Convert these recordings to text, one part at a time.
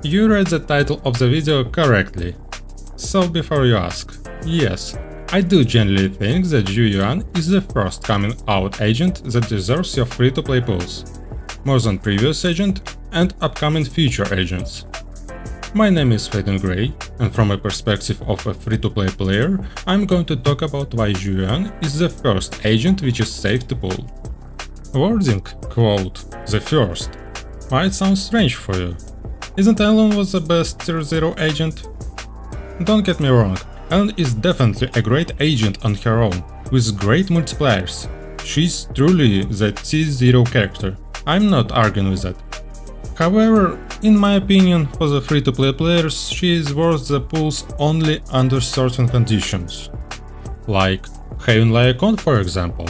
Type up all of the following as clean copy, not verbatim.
You read the title of the video correctly. So before you ask, yes, I do genuinely think that Zhu Yuan is the first coming out agent that deserves your free-to-play pools, more than previous agent and upcoming future agents. My name is Faden Gray, and from a perspective of a free-to-play player, I'm going to talk about why Zhu Yuan is the first agent which is safe to pull. Wording, quote, the first, might sound strange for you. Isn't Ellen was the best tier 0 agent? Don't get me wrong, Ellen is definitely a great agent on her own, with great multipliers. She's truly the T0 character, I'm not arguing with that. However, in my opinion, for the free-to-play players, she is worth the pulls only under certain conditions. Like having Laekon, for example.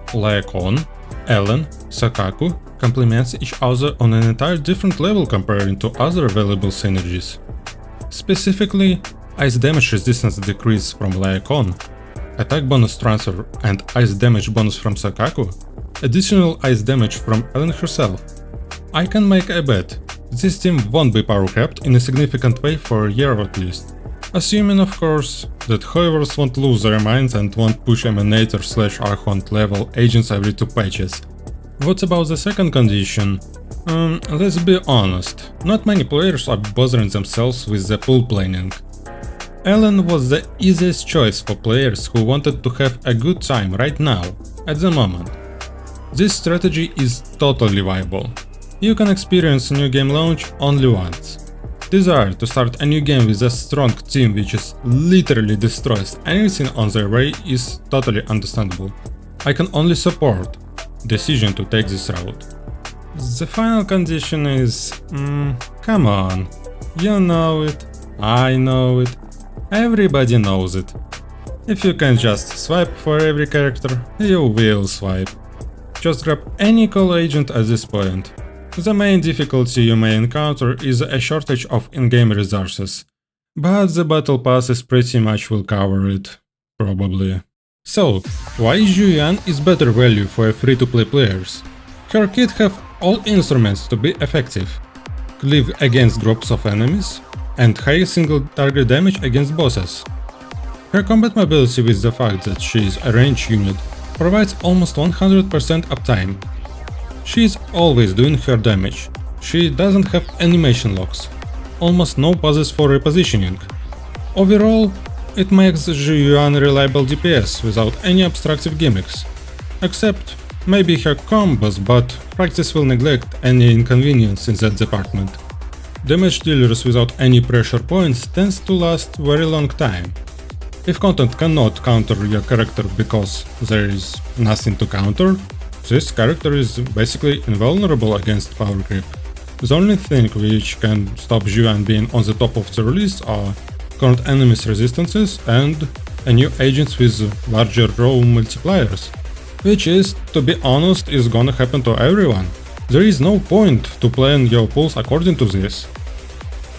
Laekon, Ellen, Sakaku complements each other on an entire different level comparing to other available synergies. Specifically, ice damage resistance decrease from Laekon, attack bonus transfer and ice damage bonus from Sakaku, additional ice damage from Ellen herself. I can make a bet, this team won't be power capped in a significant way for a year at least. Assuming of course that hoovers won't lose their minds and won't push Emanator/Archon level agents every 2 patches. What about the second condition? Let's be honest, not many players are bothering themselves with the pool planning. Ellen was the easiest choice for players who wanted to have a good time right now, at the moment. This strategy is totally viable. You can experience a new game launch only once. Desire to start a new game with a strong team which is literally destroys anything on their way is totally understandable. I can only support decision to take this route. The final condition is… come on, you know it, I know it, everybody knows it. If you can just swipe for every character, you will swipe. Just grab any call agent at this point. The main difficulty you may encounter is a shortage of in-game resources, but the battle passes pretty much will cover it, probably. So, why Zhu Yuan is better value for free-to-play players? Her kit have all instruments to be effective, cleave against groups of enemies, and high single target damage against bosses. Her combat mobility with the fact that she is a range unit provides almost 100% uptime. She is always doing her damage, she doesn't have animation locks, almost no pauses for repositioning. Overall, it makes Zhu Yuan reliable DPS without any obstructive gimmicks. Except maybe her combos, but practice will neglect any inconvenience in that department. Damage dealers without any pressure points tends to last very long time. If content cannot counter your character because there is nothing to counter, this character is basically invulnerable against power creep. The only thing which can stop Zhu Yuan being on the top of the release are current enemies resistances and a new agents with larger row multipliers, which is, to be honest, is gonna happen to everyone. There is no point to plan your pulls according to this.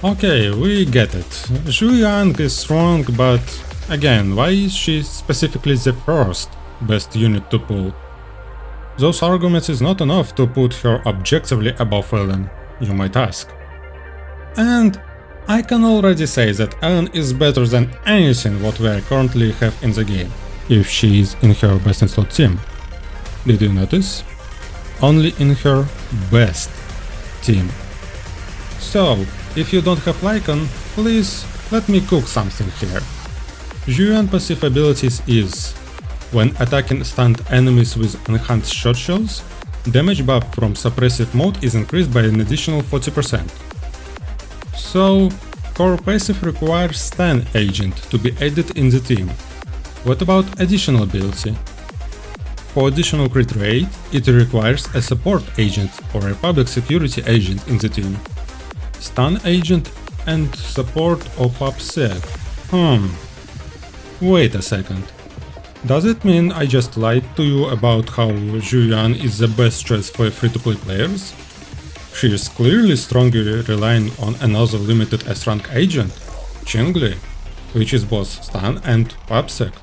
Okay, we get it. Zhu Yuan is strong, but again, why is she specifically the first best unit to pull? Those arguments is not enough to put her objectively above Ellen, you might ask. And I can already say that Ellen is better than anything what we currently have in the game, if she is in her best installed team. Did you notice? Only in her best team. So, if you don't have Lycan, please let me cook something here. Zhu Yuan passive abilities is: when attacking stunned enemies with enhanced shot shells, damage buff from suppressive mode is increased by an additional 40%. So, core passive requires stun agent to be added in the team. What about additional ability? For additional crit rate, it requires a support agent or a public security agent in the team. Stun agent and support or PubSec. Wait a second. Does it mean I just lied to you about how Zhu Yuan is the best choice for free-to-play players? She is clearly strongly relying on another limited S-rank agent, Qingli, which is both stun and PubSec.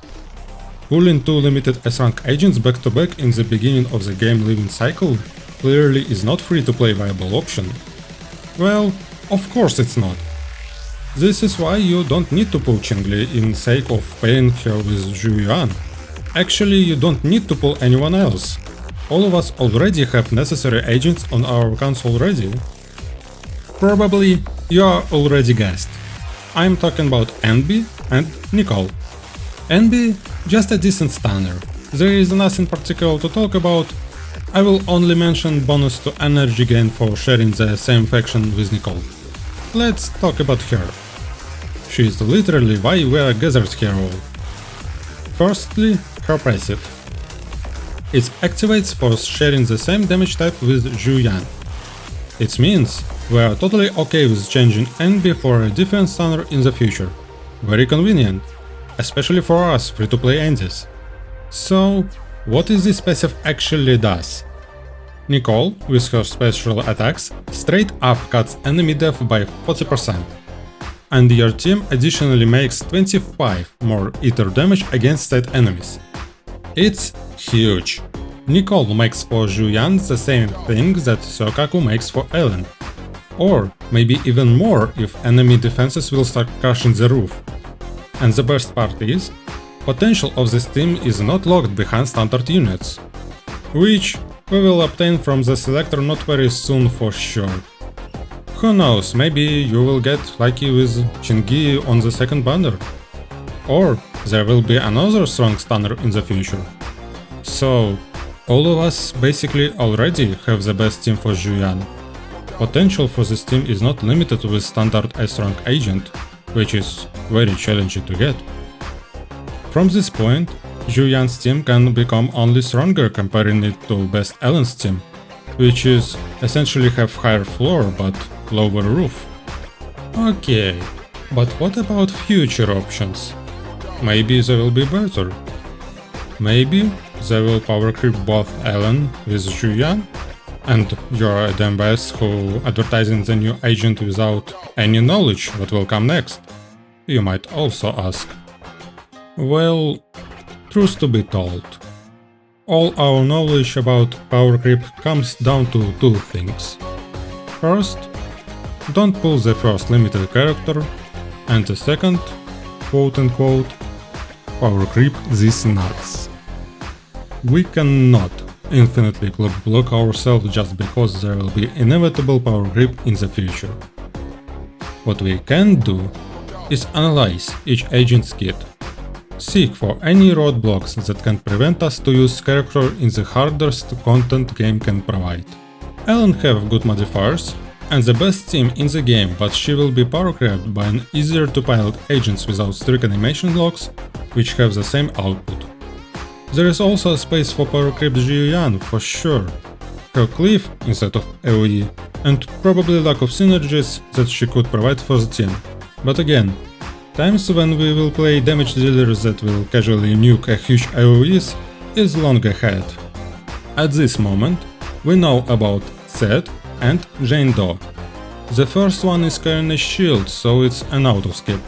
Pulling 2 limited S-rank agents back-to-back in the beginning of the game living cycle clearly is not free-to-play viable option. Well, Of course it's not. This is why you don't need to pull Qingli in sake of pairing her with Zhu Yuan. Actually, you don't need to pull anyone else. All of us already have necessary agents on our accounts already. Probably you are already guessed. I'm talking about Enby and Nicole. Enby, just a decent stunner. There is nothing particular to talk about. I will only mention bonus to energy gain for sharing the same faction with Nicole. Let's talk about her. She is literally why we are gathered here all. Firstly, her passive. It activates for sharing the same damage type with Zhu Yuan. It means we are totally okay with changing Enby for a different stunner in the future. Very convenient, especially for us free-to-play Andes. So, what is this passive actually does? Nicole, with her special attacks, straight up cuts enemy death by 40%. And your team additionally makes 25 more ether damage against said enemies. It's huge. Nicole makes for Zhu Yuan the same thing that Sokaku makes for Ellen. Or maybe even more if enemy defenses will start crushing the roof. And the best part is, potential of this team is not locked behind standard units, which we will obtain from the selector not very soon for sure. Who knows, maybe you will get lucky with Qingyi on the second banner. Or there will be another strong stunner in the future. So, all of us basically already have the best team for Zhu Yuan. Potential for this team is not limited with standard A-strong agent, which is very challenging to get. From this point, Zhu Yuan's team can become only stronger comparing it to best Ellen's team, which is essentially have higher floor but lower roof. Okay, but what about future options? Maybe they will be better. Maybe they will power creep both Ellen with Zhu Yuan, and you're a damn best who advertising the new agent without any knowledge what will come next, you might also ask. Well, truth to be told, all our knowledge about power creep comes down to two things. First, don't pull the first limited character, and the second, quote-unquote, power creep these nuts. We cannot infinitely club block ourselves just because there will be inevitable power creep in the future. What we can do is analyze each agent's kit. Seek for any roadblocks that can prevent us to use character in the hardest content game can provide. Ellen have good modifiers and the best team in the game, but she will be power crept by an easier to pilot agents without strict animation locks, which have the same output. There is also a space for power creep Zhu Yuan for sure, her cleave instead of AoE, and probably lack of synergies that she could provide for the team. But again, times when we will play damage dealers that will casually nuke a huge AoEs is long ahead. At this moment, we know about Zed and Jane Doe. The first one is carrying a shield, so it's an auto-skip.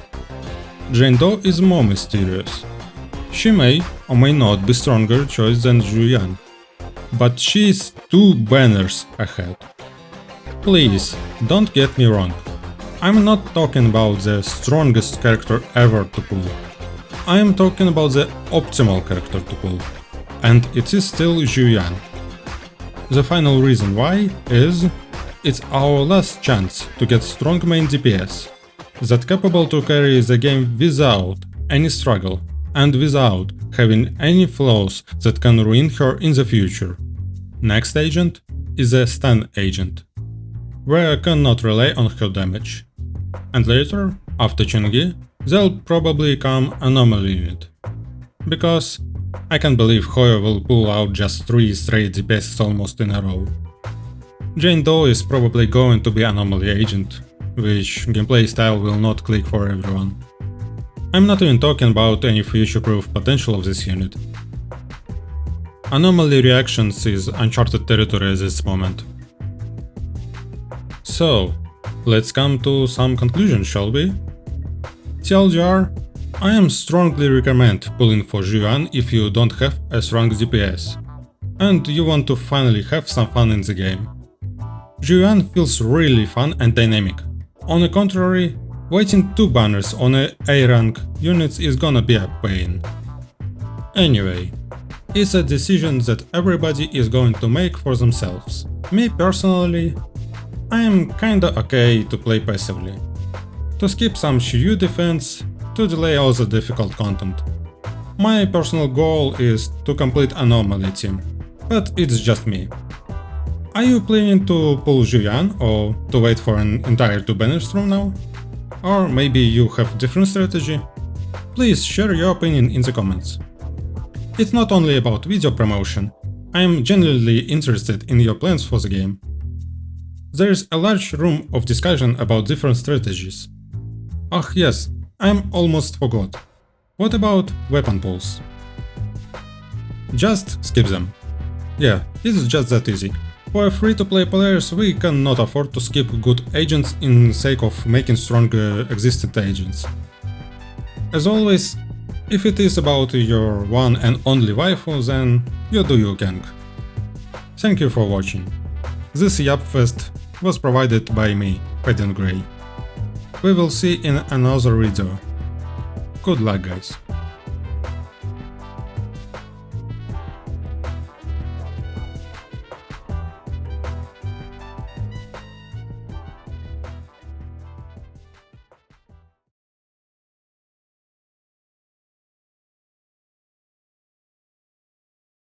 Jane Doe is more mysterious. She may or may not be stronger choice than Zhu Yuan, but she is 2 banners ahead. Please, don't get me wrong. I'm not talking about the strongest character ever to pull. I am talking about the optimal character to pull, and it is still Zhu Yuan. The final reason why is it's our last chance to get strong main DPS, that capable to carry the game without any struggle and without having any flaws that can ruin her in the future. Next agent is a stun agent, where I cannot rely on her damage. And later, after Qingyi, there'll probably come Anomaly unit. Because I can't believe Hoyo will pull out just 3 straight DPS almost in a row. Jane Doe is probably going to be Anomaly agent, which gameplay style will not click for everyone. I'm not even talking about any future-proof potential of this unit. Anomaly reactions is uncharted territory at this moment. So, let's come to some conclusions, shall we? TLDR, I am strongly recommend pulling for Zhu Yuan if you don't have a strong DPS, and you want to finally have some fun in the game. Zhu Yuan feels really fun and dynamic, On the contrary, waiting 2 banners on a A-rank units is gonna be a pain. Anyway, it's a decision that everybody is going to make for themselves. Me personally, I am kinda okay to play passively. To skip some Shu defense, to delay all the difficult content. My personal goal is to complete Anomaly team, but it's just me. Are you planning to pull Zhu Yuan or to wait for an entire 2 banners from now? Or maybe you have different strategy? Please share your opinion in the comments. It's not only about video promotion, I am genuinely interested in your plans for the game. There is a large room of discussion about different strategies. Ah yes, I almost forgot. What about weapon pulls? Just skip them. Yeah, it's just that easy. For free-to-play players we cannot afford to skip good agents in sake of making stronger existing agents. As always, if it is about your one and only waifu, then you do you, gang. Thank you for watching. This Yapfest was provided by me, Fading Grey. We will see in another video. Good luck, guys.